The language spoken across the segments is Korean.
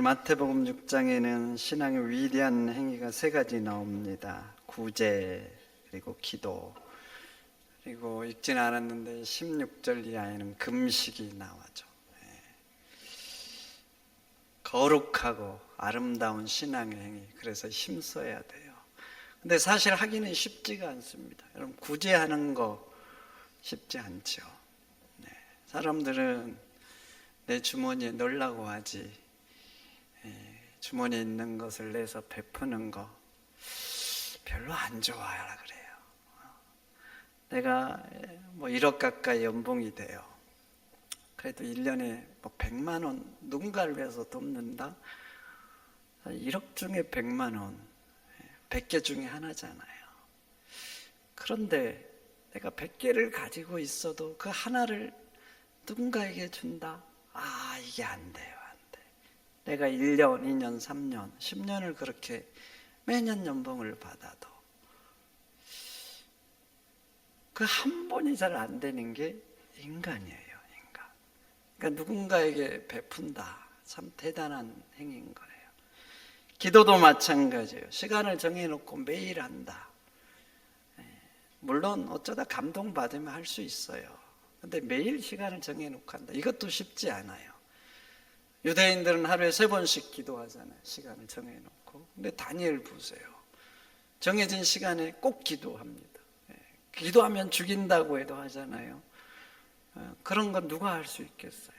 오늘 마태복음 6장에는 신앙의 위대한 행위가 세 가지 나옵니다. 구제, 그리고 기도, 그리고 읽지는 않았는데 16절 이하에는 금식이 나와죠. 거룩하고 아름다운 신앙의 행위, 그래서 힘써야 돼요. 근데 사실 하기는 쉽지가 않습니다. 여러분, 구제하는 거 쉽지 않죠. 사람들은 내 주머니에 넣으려고 하지, 주머니에 있는 것을 내서 베푸는 거 별로 안 좋아하라 그래요. 내가 뭐 1억 가까이 연봉이 돼요. 그래도 1년에 뭐 100만 원 누군가를 위해서 돕는다? 1억 중에 100만 원, 100개 중에 하나잖아요. 그런데 내가 100개를 가지고 있어도 그 하나를 누군가에게 준다? 이게 안 돼요, 안 돼. 내가 1년, 2년, 3년, 10년을 그렇게 매년 연봉을 받아도 그 한 번이 잘 안 되는 게 인간이에요, 인간. 그러니까 누군가에게 베푼다. 참 대단한 행위인 거예요. 기도도 마찬가지예요. 시간을 정해놓고 매일 한다. 물론 어쩌다 감동받으면 할 수 있어요. 근데 매일 시간을 정해놓고 한다. 이것도 쉽지 않아요. 유대인들은 하루에 3번씩 기도하잖아요. 시간을 정해놓고. 근데 다니엘 보세요. 정해진 시간에 꼭 기도합니다. 기도하면 죽인다고 해도 하잖아요. 그런 건 누가 할 수 있겠어요?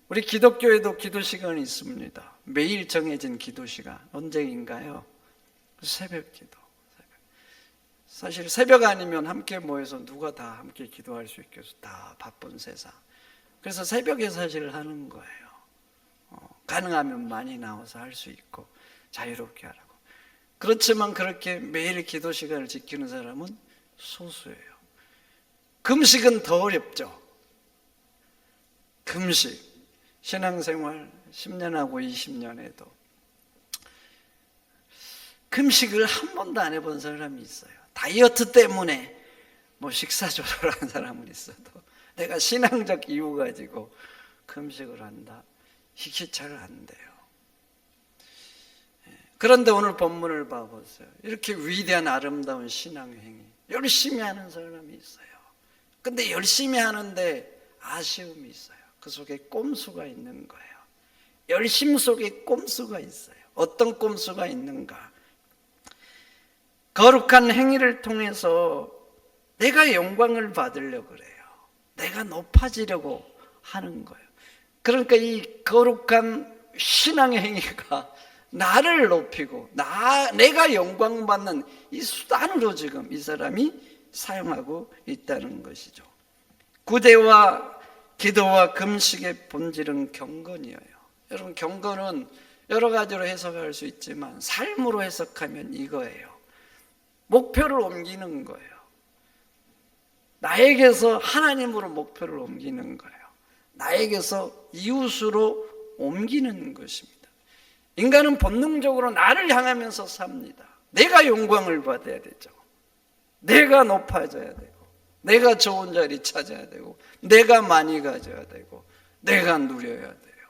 우리 기독교에도 기도 시간이 있습니다. 매일 정해진 기도 시간. 언제인가요? 새벽 기도. 사실 새벽 아니면 함께 모여서 누가 다 함께 기도할 수 있겠어? 다 바쁜 세상. 그래서 새벽에 사실 하는 거예요. 가능하면 많이 나와서 할 수 있고 자유롭게 하라고. 그렇지만 그렇게 매일 기도 시간을 지키는 사람은 소수예요. 금식은 더 어렵죠. 금식, 신앙생활 10년하고 20년에도 금식을 한 번도 안 해본 사람이 있어요. 다이어트 때문에 뭐 식사 조절하는 사람은 있어도 내가 신앙적 이유 가지고 금식을 한다? 이게 잘 안 돼요. 그런데 오늘 본문을 봐보세요. 이렇게 위대한 아름다운 신앙의 행위, 열심히 하는 사람이 있어요. 근데 열심히 하는데 아쉬움이 있어요. 그 속에 꼼수가 있는 거예요. 열심 속에 꼼수가 있어요. 어떤 꼼수가 있는가? 거룩한 행위를 통해서 내가 영광을 받으려고 그래요. 내가 높아지려고 하는 거예요. 그러니까 이 거룩한 신앙의 행위가 나를 높이고 내가 영광 받는 이 수단으로 지금 이 사람이 사용하고 있다는 것이죠. 구제와 기도와 금식의 본질은 경건이에요. 여러분, 경건은 여러 가지로 해석할 수 있지만 삶으로 해석하면 이거예요. 목표를 옮기는 거예요. 나에게서 하나님으로 목표를 옮기는 거예요. 나에게서 이웃으로 옮기는 것입니다. 인간은 본능적으로 나를 향하면서 삽니다. 내가 영광을 받아야 되죠. 내가 높아져야 되고, 내가 좋은 자리 찾아야 되고, 내가 많이 가져야 되고, 내가 누려야 돼요.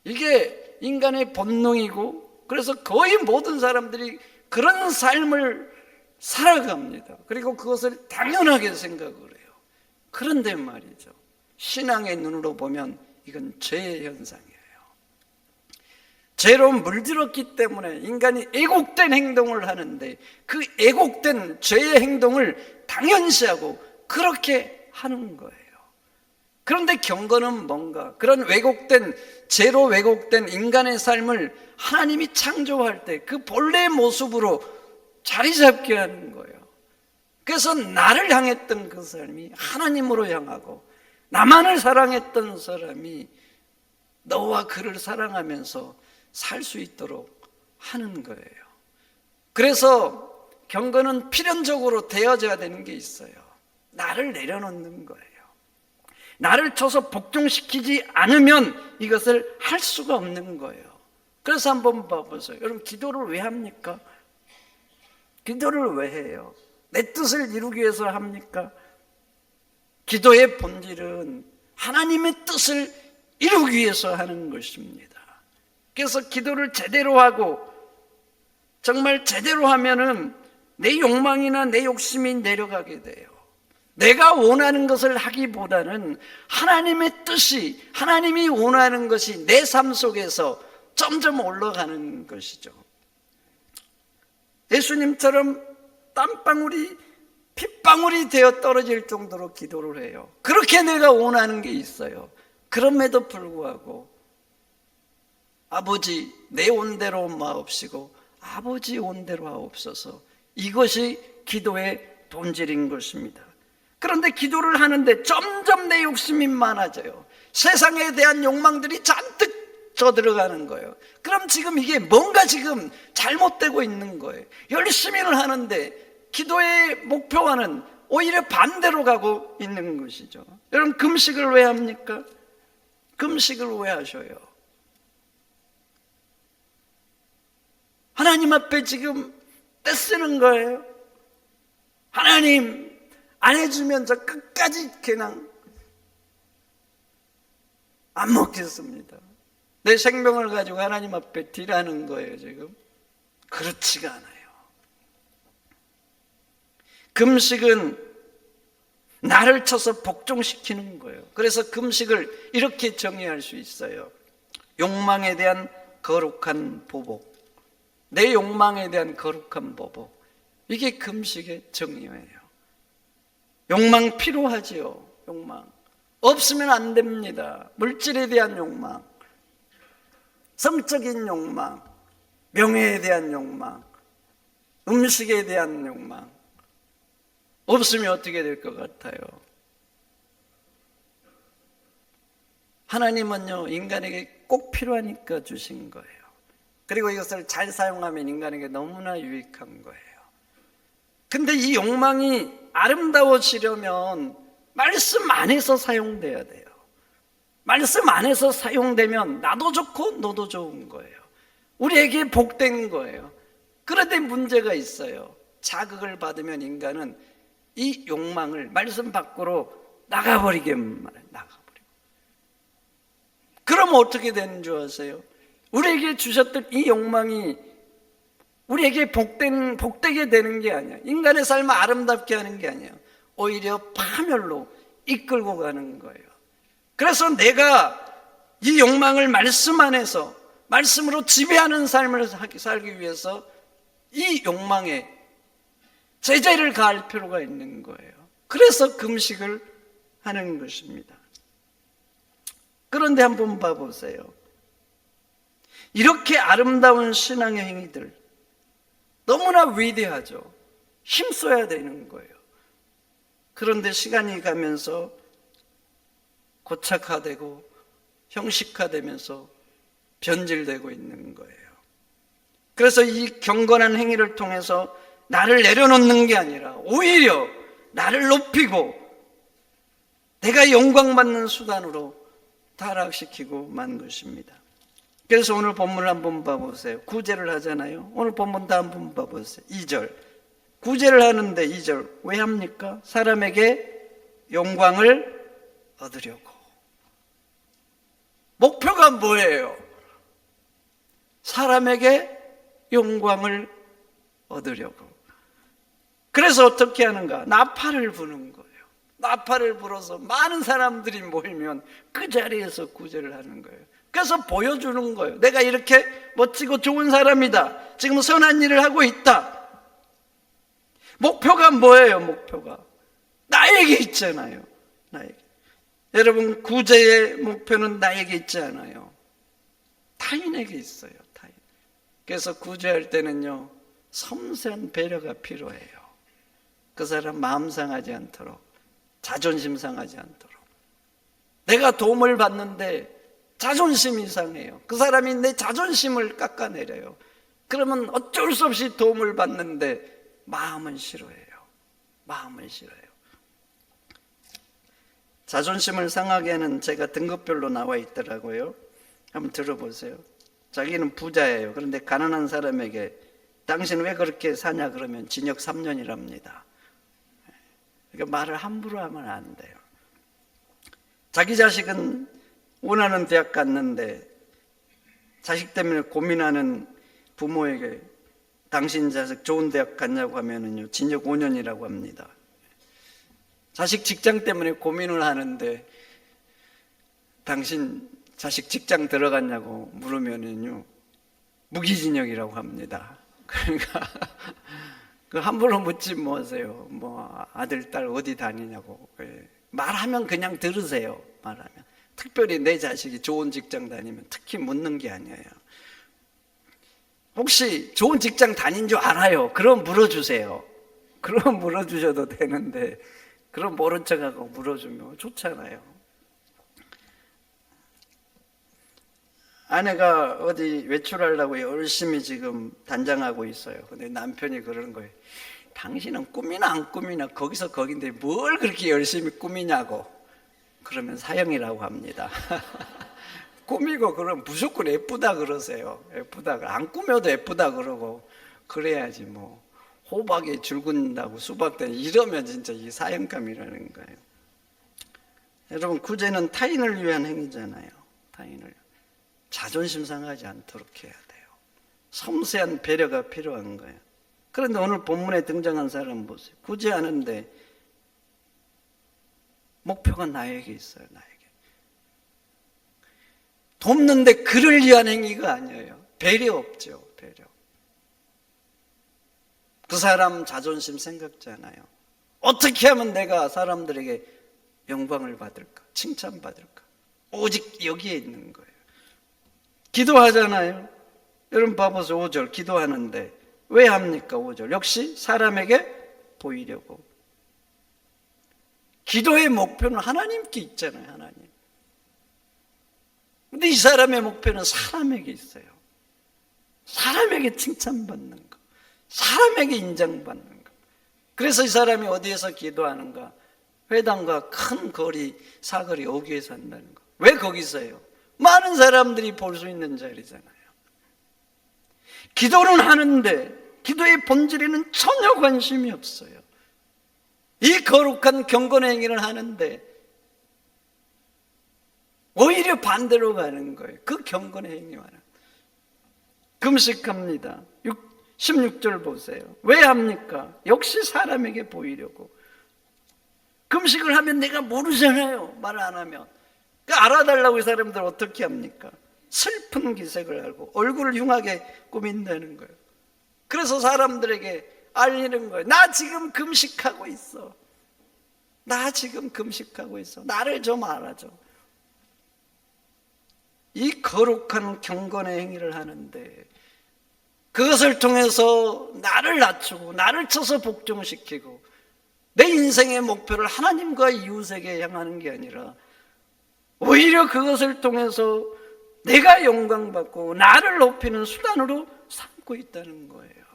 이게 인간의 본능이고, 그래서 거의 모든 사람들이 그런 삶을 살아갑니다. 그리고 그것을 당연하게 생각을 해요. 그런데 말이죠, 신앙의 눈으로 보면 이건 죄의 현상이에요. 죄로 물들었기 때문에 인간이 애곡된 행동을 하는데 그 애곡된 죄의 행동을 당연시하고 그렇게 하는 거예요. 그런데 경건은 뭔가? 그런 왜곡된, 죄로 왜곡된 인간의 삶을 하나님이 창조할 때 그 본래의 모습으로 자리 잡게 하는 거예요. 그래서 나를 향했던 그 사람이 하나님으로 향하고, 나만을 사랑했던 사람이 너와 그를 사랑하면서 살 수 있도록 하는 거예요. 그래서 경건은 필연적으로 되어져야 되는 게 있어요. 나를 내려놓는 거예요. 나를 쳐서 복종시키지 않으면 이것을 할 수가 없는 거예요. 그래서 한번 봐보세요. 여러분, 기도를 왜 합니까? 기도를 왜 해요? 내 뜻을 이루기 위해서 합니까? 기도의 본질은 하나님의 뜻을 이루기 위해서 하는 것입니다. 그래서 기도를 제대로 하고 정말 제대로 하면은 내 욕망이나 내 욕심이 내려가게 돼요. 내가 원하는 것을 하기보다는 하나님의 뜻이, 하나님이 원하는 것이 내 삶 속에서 점점 올라가는 것이죠. 예수님처럼 땀방울이 핏방울이 되어 떨어질 정도로 기도를 해요. 그렇게 내가 원하는 게 있어요. 그럼에도 불구하고 아버지 내 온대로 마옵시고 아버지 온대로 하옵소서, 이것이 기도의 본질인 것입니다. 그런데 기도를 하는데 점점 내 욕심이 많아져요. 세상에 대한 욕망들이 잔뜩 져들어가는 거예요. 그럼 지금 이게 뭔가 지금 잘못되고 있는 거예요. 열심히는 하는데 기도의 목표와는 오히려 반대로 가고 있는 것이죠. 여러분, 금식을 왜 합니까? 금식을 왜 하셔요? 하나님 앞에 지금 떼쓰는 거예요. 하나님 안 해주면 저 끝까지 그냥 안 먹겠습니다. 내 생명을 가지고 하나님 앞에 딜하는 거예요. 지금 그렇지가 않아요. 금식은 나를 쳐서 복종시키는 거예요. 그래서 금식을 이렇게 정의할 수 있어요. 욕망에 대한 거룩한 보복, 내 욕망에 대한 거룩한 보복, 이게 금식의 정의예요. 욕망 필요하지요. 욕망 없으면 안 됩니다. 물질에 대한 욕망, 성적인 욕망, 명예에 대한 욕망, 음식에 대한 욕망 없으면 어떻게 될 것 같아요? 하나님은요, 인간에게 꼭 필요하니까 주신 거예요. 그리고 이것을 잘 사용하면 인간에게 너무나 유익한 거예요. 근데 이 욕망이 아름다워지려면 말씀 안에서 사용돼야 돼요. 말씀 안에서 사용되면 나도 좋고 너도 좋은 거예요. 우리에게 복된 거예요. 그런데 문제가 있어요. 자극을 받으면 인간은 이 욕망을 말씀 밖으로 나가버리기만 해요. 나가버리고. 그럼 어떻게 되는 줄 아세요? 우리에게 주셨던 이 욕망이 우리에게 복되게 되는 게 아니야. 인간의 삶을 아름답게 하는 게 아니야. 오히려 파멸로 이끌고 가는 거예요. 그래서 내가 이 욕망을 말씀 안에서 말씀으로 지배하는 삶을 살기 위해서 이 욕망에 제재를 가할 필요가 있는 거예요. 그래서 금식을 하는 것입니다. 그런데 한번 봐보세요. 이렇게 아름다운 신앙의 행위들 너무나 위대하죠. 힘써야 되는 거예요. 그런데 시간이 가면서 고착화되고 형식화되면서 변질되고 있는 거예요. 그래서 이 경건한 행위를 통해서 나를 내려놓는 게 아니라 오히려 나를 높이고 내가 영광받는 수단으로 타락시키고 만 것입니다. 그래서 오늘 본문을 한번 봐보세요. 구제를 하잖아요. 오늘 본문 다 한번 봐보세요. 2절. 구제를 하는데 2절 왜 합니까? 사람에게 영광을 얻으려고. 목표가 뭐예요? 사람에게 영광을 얻으려고. 그래서 어떻게 하는가? 나팔을 부는 거예요. 나팔을 불어서 많은 사람들이 모이면 그 자리에서 구제를 하는 거예요. 그래서 보여주는 거예요. 내가 이렇게 멋지고 좋은 사람이다. 지금 선한 일을 하고 있다. 목표가 뭐예요? 목표가 나에게 있잖아요. 나에게. 여러분, 구제의 목표는 나에게 있지 않아요. 타인에게 있어요. 타인. 그래서 구제할 때는요, 섬세한 배려가 필요해요. 그 사람 마음 상하지 않도록, 자존심 상하지 않도록. 내가 도움을 받는데 자존심이 상해요. 그 사람이 내 자존심을 깎아내려요. 그러면 어쩔 수 없이 도움을 받는데 마음은 싫어해요. 마음은 싫어요. 자존심을 상하게 하는 죄가 등급별로 나와 있더라고요. 한번 들어보세요. 자기는 부자예요. 그런데 가난한 사람에게 당신 왜 그렇게 사냐 그러면 징역 3년이랍니다. 그러니까 말을 함부로 하면 안 돼요. 자기 자식은 원하는 대학 갔는데 자식 때문에 고민하는 부모에게 당신 자식 좋은 대학 갔냐고 하면은요, 징역 5년이라고 합니다. 자식 직장 때문에 고민을 하는데 당신 자식 직장 들어갔냐고 물으면은요, 무기징역이라고 합니다. 그러니까 그 함부로 묻지 마세요. 뭐 아들 딸 어디 다니냐고. 말하면 그냥 들으세요. 말하면 특별히 내 자식이 좋은 직장 다니면 특히 묻는 게 아니에요. 혹시 좋은 직장 다닌 줄 알아요? 그럼 물어주세요. 그럼 물어주셔도 되는데, 그럼 모른 척하고 물어주면 좋잖아요. 아내가 어디 외출하려고 열심히 지금 단장하고 있어요. 근데 남편이 그러는 거예요. 당신은 꾸미나 안 꾸미나 거기서 거긴데 뭘 그렇게 열심히 꾸미냐고. 그러면 사형이라고 합니다. 꾸미고 그럼 무조건 예쁘다 그러세요. 예쁘다. 안 꾸며도 예쁘다 그러고 그래야지 뭐. 호박에 줄 긋는다고 수박 때 이러면 진짜 이 사형감이라는 거예요. 여러분, 구제는 타인을 위한 행위잖아요. 타인을. 자존심 상하지 않도록 해야 돼요. 섬세한 배려가 필요한 거예요. 그런데 오늘 본문에 등장한 사람 보세요. 구제하는데 목표가 나에게 있어요. 나에게. 돕는데 그를 위한 행위가 아니에요. 배려 없죠. 배려. 그 사람 자존심 생각잖아요. 어떻게 하면 내가 사람들에게 영광을 받을까? 칭찬받을까? 오직 여기에 있는 거예요. 기도하잖아요. 여러분 봐보세요. 5절 기도하는데 왜 합니까? 5절 역시 사람에게 보이려고. 기도의 목표는 하나님께 있잖아요. 하나님. 근데 이 사람의 목표는 사람에게 있어요. 사람에게 칭찬받는 거, 사람에게 인정받는 거. 그래서 이 사람이 어디에서 기도하는가? 회당과 큰 거리, 사거리 어귀에서 한다는 거. 왜 거기서요? 많은 사람들이 볼 수 있는 자리잖아요. 기도는 하는데 기도의 본질에는 전혀 관심이 없어요. 이 거룩한 경건의 행위를 하는데 오히려 반대로 가는 거예요. 그 경건의 행위와는. 금식합니다. 16절 보세요. 왜 합니까? 역시 사람에게 보이려고. 금식을 하면 내가 모르잖아요. 말 안 하면. 알아달라고 이 사람들 어떻게 합니까? 슬픈 기색을 알고 얼굴을 흉하게 꾸민다는 거예요. 그래서 사람들에게 알리는 거예요. 나 지금 금식하고 있어. 나 지금 금식하고 있어. 나를 좀 알아줘. 이 거룩한 경건의 행위를 하는데 그것을 통해서 나를 낮추고 나를 쳐서 복종시키고 내 인생의 목표를 하나님과 이웃에게 향하는 게 아니라 오히려 그것을 통해서 내가 영광받고 나를 높이는 수단으로 삼고 있다는 거예요.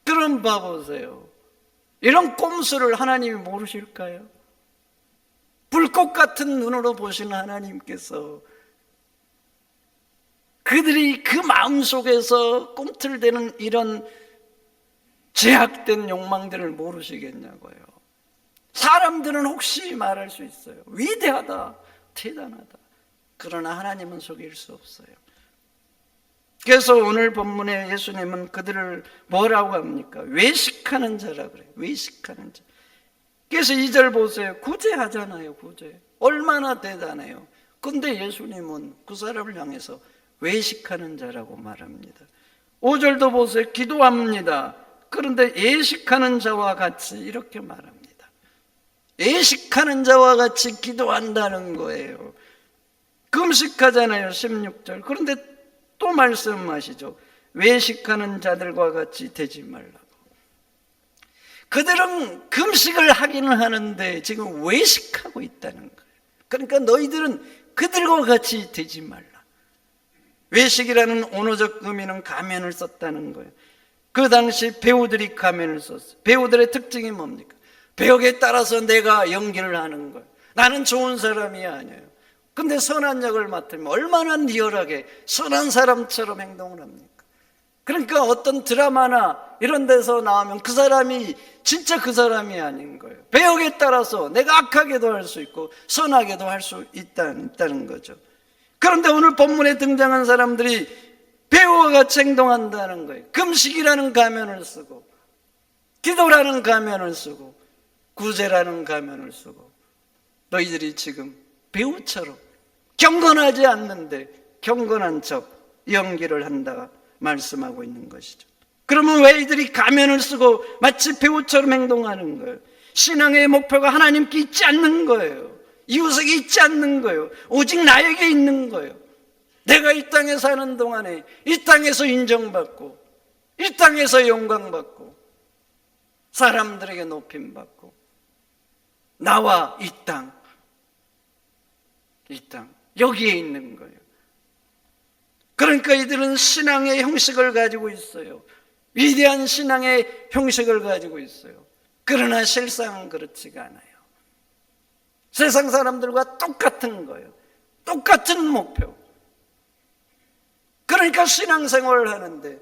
그럼 봐보세요. 이런 꼼수를 하나님이 모르실까요? 불꽃 같은 눈으로 보시는 하나님께서 그들이 그 마음속에서 꿈틀대는 이런 제약된 욕망들을 모르시겠냐고요. 사람들은 혹시 말할 수 있어요. 위대하다, 대단하다. 그러나 하나님은 속일 수 없어요. 그래서 오늘 본문에 예수님은 그들을 뭐라고 합니까? 외식하는 자라 그래요. 외식하는 자. 그래서 2절 보세요. 구제하잖아요. 구제. 얼마나 대단해요. 근데 예수님은 그 사람을 향해서 외식하는 자라고 말합니다. 5절도 보세요. 기도합니다. 그런데 예식하는 자와 같이 이렇게 말합니다. 예식하는 자와 같이 기도한다는 거예요. 금식하잖아요. 16절. 그런데 또 말씀하시죠. 외식하는 자들과 같이 되지 말라고. 그들은 금식을 하기는 하는데 지금 외식하고 있다는 거예요. 그러니까 너희들은 그들과 같이 되지 말라. 외식이라는 언어적 의미는 가면을 썼다는 거예요. 그 당시 배우들이 가면을 썼어요. 배우들의 특징이 뭡니까? 배역에 따라서 내가 연기를 하는 거예요. 나는 좋은 사람이 아니에요. 근데 선한 역을 맡으면 얼마나 리얼하게 선한 사람처럼 행동을 합니까? 그러니까 어떤 드라마나 이런 데서 나오면 그 사람이 진짜 그 사람이 아닌 거예요. 배역에 따라서 내가 악하게도 할 수 있고 선하게도 할 수 있다는 거죠. 그런데 오늘 본문에 등장한 사람들이 배우와 같이 행동한다는 거예요. 금식이라는 가면을 쓰고, 기도라는 가면을 쓰고, 구제라는 가면을 쓰고, 너희들이 지금 배우처럼 경건하지 않는데 경건한 척 연기를 한다 말씀하고 있는 것이죠. 그러면 왜 이들이 가면을 쓰고 마치 배우처럼 행동하는 거예요? 신앙의 목표가 하나님께 있지 않는 거예요. 이웃에게 있지 않는 거예요. 오직 나에게 있는 거예요. 내가 이 땅에 사는 동안에 이 땅에서 인정받고, 이 땅에서 영광받고, 사람들에게 높임받고, 나와 이 땅 여기에 있는 거예요. 그러니까 이들은 신앙의 형식을 가지고 있어요. 위대한 신앙의 형식을 가지고 있어요. 그러나 실상은 그렇지가 않아요. 세상 사람들과 똑같은 거예요. 똑같은 목표. 그러니까 신앙생활을 하는데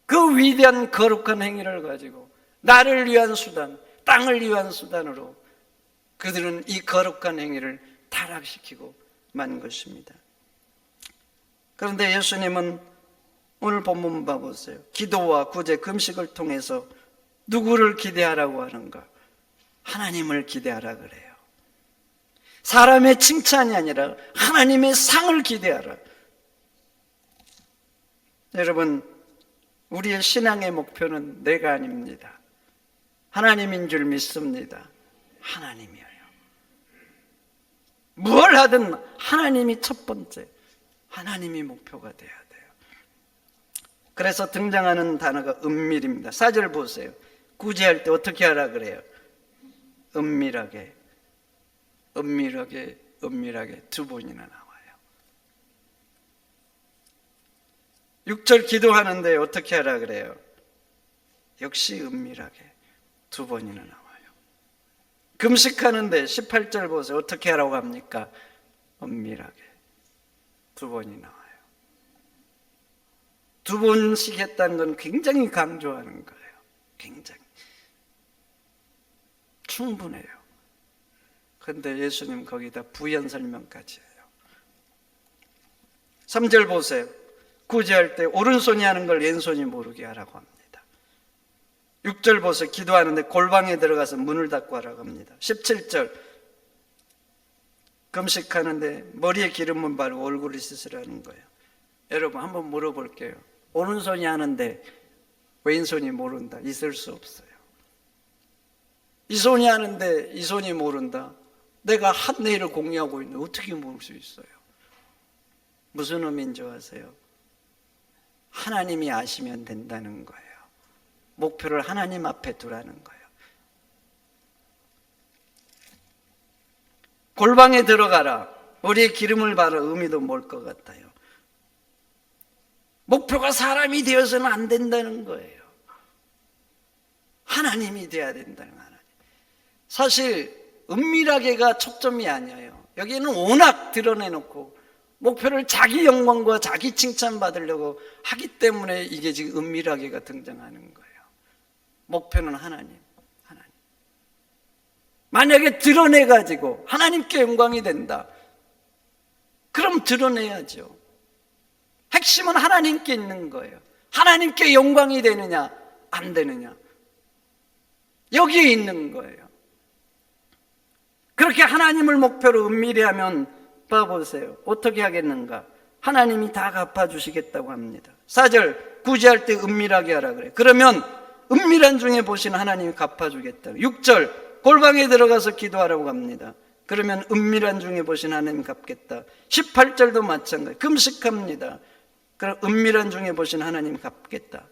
그 위대한 거룩한 행위를 가지고 나를 위한 수단, 땅을 위한 수단으로 그들은 이 거룩한 행위를 타락시키고 만 것입니다. 그런데 예수님은 오늘 본문 봐보세요. 기도와 구제, 금식을 통해서 누구를 기대하라고 하는가? 하나님을 기대하라 그래요. 사람의 칭찬이 아니라 하나님의 상을 기대하라. 여러분, 우리의 신앙의 목표는 내가 아닙니다. 하나님인 줄 믿습니다. 하나님이에요. 뭘 하든 하나님이 첫 번째, 하나님이 목표가 돼야 돼요. 그래서 등장하는 단어가 은밀입니다. 4절 보세요. 구제할 때 어떻게 하라 그래요? 은밀하게, 은밀하게, 은밀하게 두 번이나 나와요. 6절 기도하는데 어떻게 하라 그래요? 역시 은밀하게 두 번이나 나와요. 금식하는데 18절 보세요. 어떻게 하라고 합니까? 은밀하게 두 번이 나와요. 두 번씩 했다는 건 굉장히 강조하는 거예요. 굉장히 충분해요. 그런데 예수님 거기다 부연 설명까지 해요. 3절 보세요. 구제할 때 오른손이 하는 걸 왼손이 모르게 하라고 합니다. 6절 보세요. 기도하는데 골방에 들어가서 문을 닫고 하라고 합니다. 17절 금식하는데 머리에 기름을 바르고 얼굴을 씻으라는 거예요. 여러분 한번 물어볼게요. 오른손이 하는데 왼손이 모른다. 있을 수 없어요. 이 손이 하는데 이 손이 모른다. 내가 한 일을 공유하고 있는데 어떻게 모를 수 있어요? 무슨 의미인 줄 아세요? 하나님이 아시면 된다는 거예요. 목표를 하나님 앞에 두라는 거예요. 골방에 들어가라. 머리에 기름을 바라. 의미도 뭘 것 같아요? 목표가 사람이 되어서는 안 된다는 거예요. 하나님이 돼야 된다는 거예요. 하나님. 사실 은밀하게가 초점이 아니에요. 여기는 워낙 드러내놓고 목표를 자기 영광과 자기 칭찬받으려고 하기 때문에 이게 지금 은밀하게가 등장하는 거예요. 목표는 하나님. 만약에 드러내가지고 하나님께 영광이 된다, 그럼 드러내야죠. 핵심은 하나님께 있는 거예요. 하나님께 영광이 되느냐 안 되느냐, 여기에 있는 거예요. 그렇게 하나님을 목표로 은밀히 하면 봐보세요. 어떻게 하겠는가? 하나님이 다 갚아주시겠다고 합니다. 4절 구제할 때 은밀하게 하라 그래요. 그러면 은밀한 중에 보시는 하나님이 갚아주겠다. 6절 골방에 들어가서 기도하라고 합니다. 그러면 은밀한 중에 보신 하나님 갚겠다. 18절도 마찬가지. 금식합니다. 그럼 은밀한 중에 보신 하나님 갚겠다.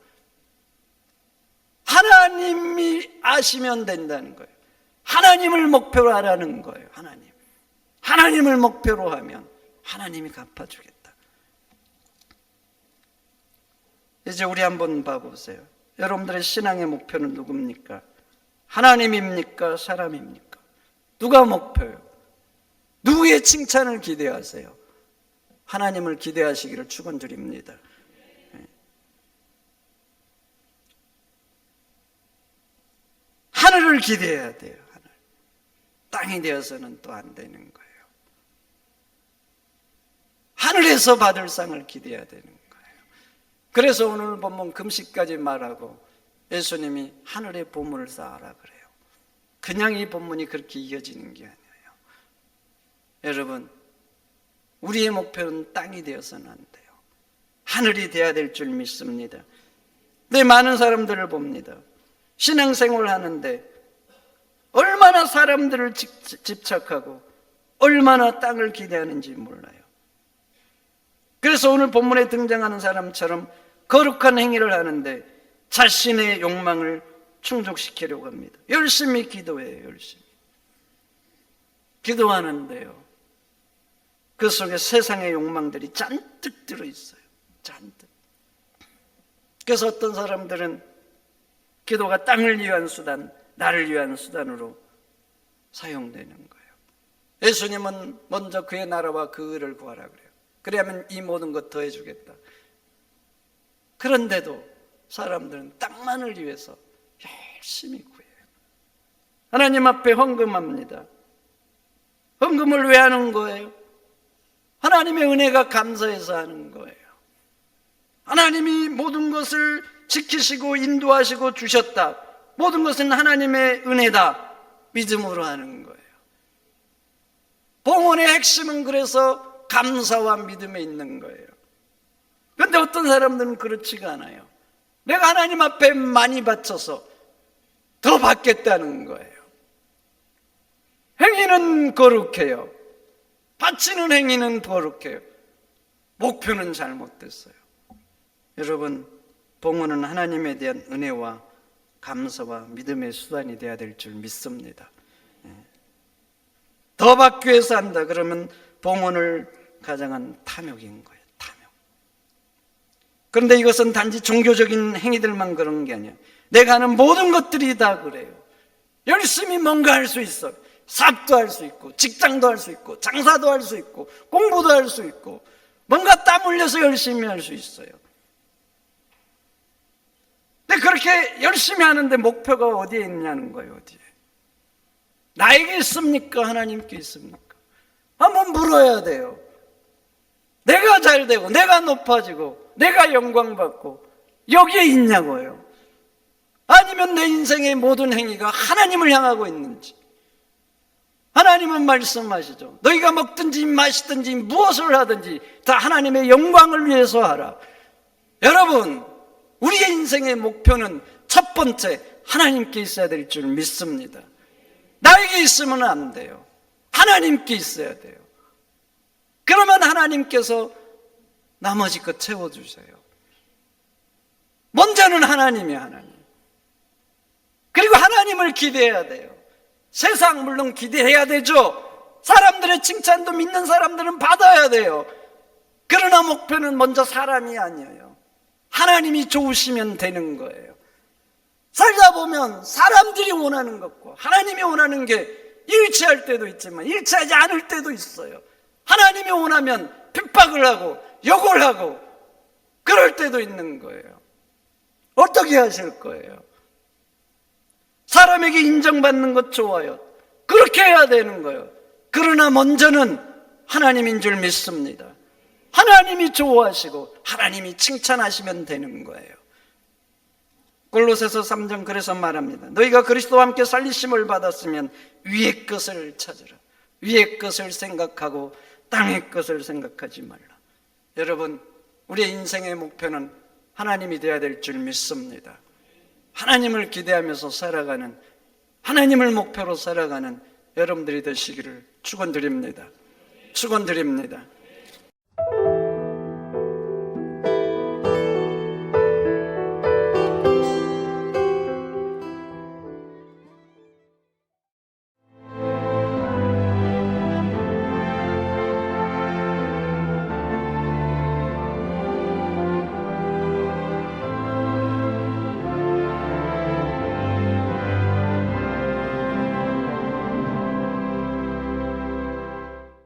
하나님이 아시면 된다는 거예요. 하나님을 목표로 하라는 거예요. 하나님을 목표로 하면 하나님이 갚아주겠다. 이제 우리 한번 봐보세요. 여러분들의 신앙의 목표는 누굽니까? 하나님입니까? 사람입니까? 누가 목표예요? 누구의 칭찬을 기대하세요? 하나님을 기대하시기를 축원드립니다. 하늘을 기대해야 돼요. 하늘. 땅이 되어서는 또 안 되는 거예요. 하늘에서 받을 상을 기대해야 되는 거예요. 그래서 오늘 본문 금식까지 말하고 예수님이 하늘의 보물을 쌓아라 그래요. 그냥 이 본문이 그렇게 이어지는 게 아니에요. 여러분, 우리의 목표는 땅이 되어서는 안 돼요. 하늘이 돼야 될 줄 믿습니다. 네, 많은 사람들을 봅니다. 신앙생활을 하는데 얼마나 사람들을 집착하고 얼마나 땅을 기대하는지 몰라요. 그래서 오늘 본문에 등장하는 사람처럼 거룩한 행위를 하는데 자신의 욕망을 충족시키려고 합니다. 열심히 기도해요. 열심히 기도하는데요, 그 속에 세상의 욕망들이 잔뜩 들어있어요. 잔뜩. 그래서 어떤 사람들은 기도가 땅을 위한 수단, 나를 위한 수단으로 사용되는 거예요. 예수님은 먼저 그의 나라와 그 의를 구하라 그래요. 그래야면 이 모든 것 더해주겠다. 그런데도 사람들은 땅만을 위해서 열심히 구해요. 하나님 앞에 헌금합니다. 헌금을 왜 하는 거예요? 하나님의 은혜가 감사해서 하는 거예요. 하나님이 모든 것을 지키시고 인도하시고 주셨다. 모든 것은 하나님의 은혜다. 믿음으로 하는 거예요. 봉헌의 핵심은 그래서 감사와 믿음에 있는 거예요. 그런데 어떤 사람들은 그렇지가 않아요. 내가 하나님 앞에 많이 바쳐서 더 받겠다는 거예요. 행위는 거룩해요. 바치는 행위는 거룩해요. 목표는 잘못됐어요. 여러분, 봉헌은 하나님에 대한 은혜와 감사와 믿음의 수단이 되어야 될 줄 믿습니다. 더 받기 위해서 한다 그러면 봉헌을 가장한 탐욕인 거예요. 탐욕. 그런데 이것은 단지 종교적인 행위들만 그런 게 아니에요. 내가 하는 모든 것들이 다 그래요. 열심히 뭔가 할 수 있어요. 사업도 할 수 있고, 직장도 할 수 있고, 장사도 할 수 있고, 공부도 할 수 있고, 뭔가 땀 흘려서 열심히 할 수 있어요. 근데 그렇게 열심히 하는데 목표가 어디에 있냐는 거예요. 어디에? 나에게 있습니까? 하나님께 있습니까? 한번 물어야 돼요. 내가 잘 되고, 내가 높아지고, 내가 영광받고 여기에 있냐고요. 아니면 내 인생의 모든 행위가 하나님을 향하고 있는지. 하나님은 말씀하시죠. 너희가 먹든지 마시든지 무엇을 하든지 다 하나님의 영광을 위해서 하라. 여러분, 우리의 인생의 목표는 첫 번째 하나님께 있어야 될 줄 믿습니다. 나에게 있으면 안 돼요. 하나님께 있어야 돼요. 그러면 하나님께서 나머지 것 채워주세요. 먼저는 하나님이야, 하나님. 그리고 하나님을 기대해야 돼요. 세상 물론 기대해야 되죠. 사람들의 칭찬도 믿는 사람들은 받아야 돼요. 그러나 목표는 먼저 사람이 아니에요. 하나님이 좋으시면 되는 거예요. 살다 보면 사람들이 원하는 것과 하나님이 원하는 게 일치할 때도 있지만 일치하지 않을 때도 있어요. 하나님이 원하면 핍박을 하고 욕을 하고 그럴 때도 있는 거예요. 어떻게 하실 거예요? 사람에게 인정받는 것 좋아요. 그렇게 해야 되는 거예요. 그러나 먼저는 하나님인 줄 믿습니다. 하나님이 좋아하시고 하나님이 칭찬하시면 되는 거예요. 골로새서 3장 그래서 말합니다. 너희가 그리스도와 함께 살리심을 받았으면 위의 것을 찾으라. 위의 것을 생각하고 땅의 것을 생각하지 말라. 여러분, 우리의 인생의 목표는 하나님이 되어야 될 줄 믿습니다. 하나님을 기대하면서 살아가는, 하나님을 목표로 살아가는 여러분들이 되시기를 축원드립니다. 축원드립니다.